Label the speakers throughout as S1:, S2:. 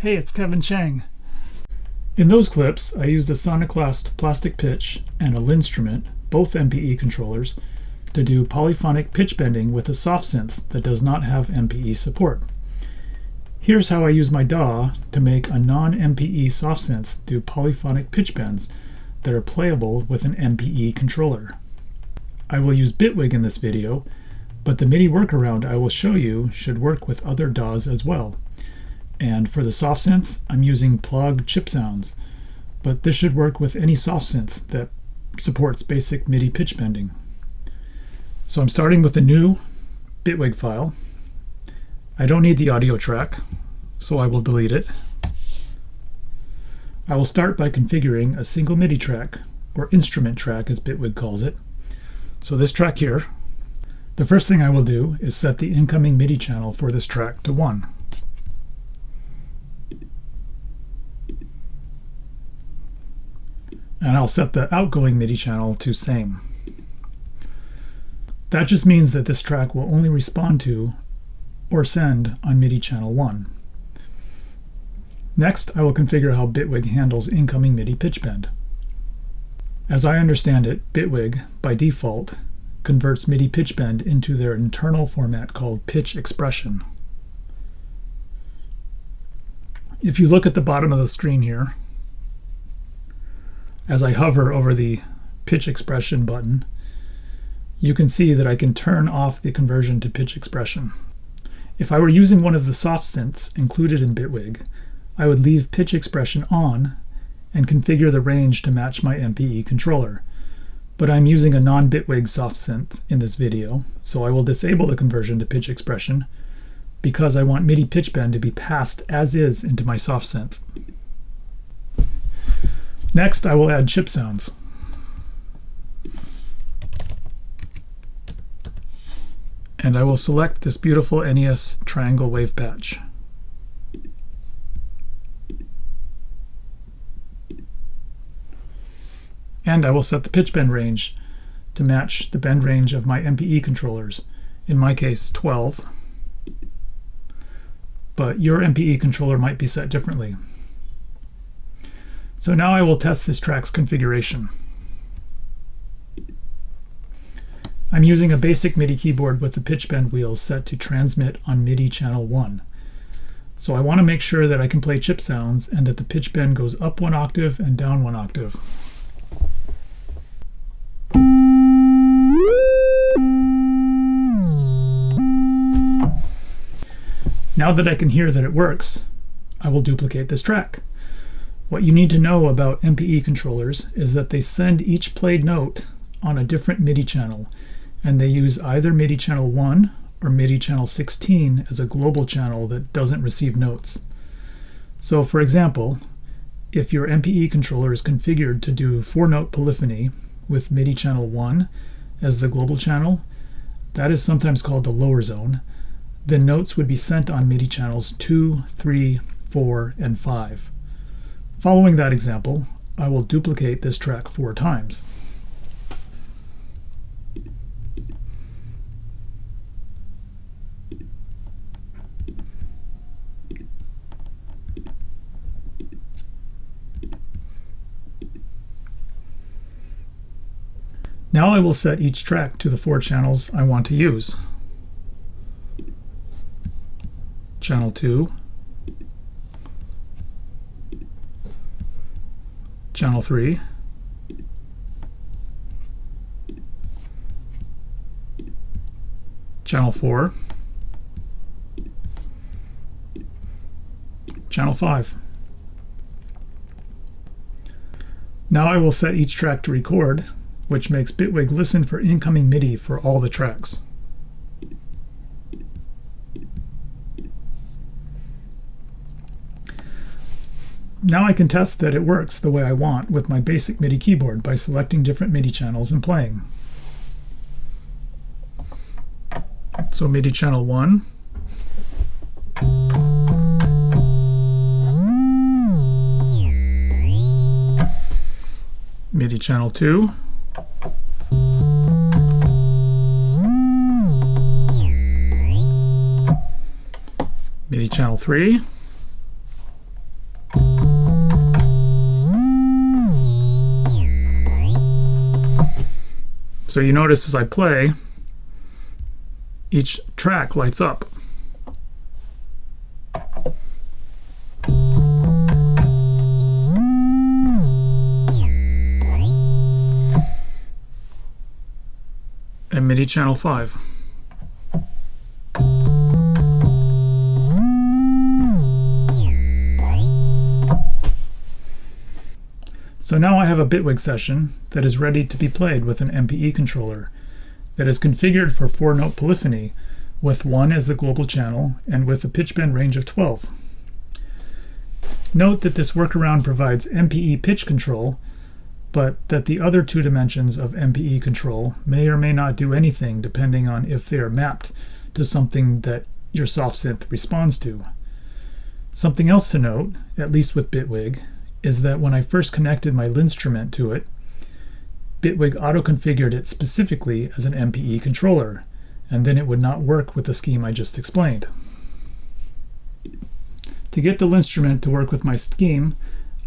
S1: Hey, it's Kevin Chang. In those clips, I used a Soniclast Plastic Pitch and a Linnstrument, both MPE controllers, to do polyphonic pitch bending with a soft synth that does not have MPE support. Here's how I use my DAW to make a non-MPE soft synth do polyphonic pitch bends that are playable with an MPE controller. I will use Bitwig in this video, but the MIDI workaround I will show you should work with other DAWs as well. And for the soft synth, I'm using Plogue Chipsounds, but this should work with any soft synth that supports basic MIDI pitch bending. So I'm starting with a new Bitwig file. I don't need the audio track, so I will delete it. I will start by configuring a single MIDI track, or instrument track as Bitwig calls it. So this track here, the first thing I will do is set the incoming MIDI channel for this track to 1. And I'll set the outgoing MIDI channel to same. That just means that this track will only respond to or send on MIDI channel 1. Next, I will configure how Bitwig handles incoming MIDI pitch bend. As I understand it, Bitwig, by default, converts MIDI pitch bend into their internal format called pitch expression. If you look at the bottom of the screen here, as I hover over the pitch expression button, you can see that I can turn off the conversion to pitch expression. If I were using one of the soft synths included in Bitwig, I would leave pitch expression on and configure the range to match my MPE controller. But I'm using a non-Bitwig soft synth in this video, so I will disable the conversion to pitch expression because I want MIDI pitch bend to be passed as is into my soft synth. Next, I will add chip sounds. And I will select this beautiful NES triangle wave patch. And I will set the pitch bend range to match the bend range of my MPE controllers, in my case 12, but your MPE controller might be set differently. So now I will test this track's configuration. I'm using a basic MIDI keyboard with the pitch bend wheel set to transmit on MIDI channel 1. So I want to make sure that I can play chip sounds and that the pitch bend goes up 1 octave and down 1 octave. Now that I can hear that it works, I will duplicate this track. What you need to know about MPE controllers is that they send each played note on a different MIDI channel, and they use either MIDI channel 1 or MIDI channel 16 as a global channel that doesn't receive notes. So for example, if your MPE controller is configured to do 4-note polyphony with MIDI channel 1 as the global channel, that is sometimes called the lower zone, then notes would be sent on MIDI channels 2, 3, 4, and 5. Following that example, I will duplicate this track 4 times. Now I will set each track to the 4 channels I want to use. Channel 2, Channel 3, Channel 4, Channel 5. Now I will set each track to record, which makes Bitwig listen for incoming MIDI for all the tracks. Now I can test that it works the way I want with my basic MIDI keyboard by selecting different MIDI channels and playing. So MIDI channel 1, MIDI channel 2, MIDI channel 3, So you notice as I play, each track lights up. And MIDI channel 5. So now I have a Bitwig session that is ready to be played with an MPE controller that is configured for 4-note polyphony with 1 as the global channel and with a pitch bend range of 12. Note that this workaround provides MPE pitch control, but that the other 2 dimensions of MPE control may or may not do anything depending on if they are mapped to something that your softsynth responds to. Something else to note, at least with Bitwig, is that when I first connected my Linnstrument to it, Bitwig auto-configured it specifically as an MPE controller, and then it would not work with the scheme I just explained. To get the Linnstrument to work with my scheme,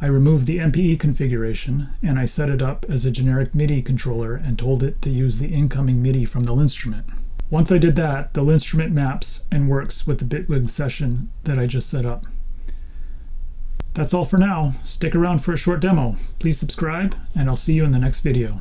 S1: I removed the MPE configuration and I set it up as a generic MIDI controller and told it to use the incoming MIDI from the Linnstrument. Once I did that, the Linnstrument maps and works with the Bitwig session that I just set up. That's all for now. Stick around for a short demo. Please subscribe, and I'll see you in the next video.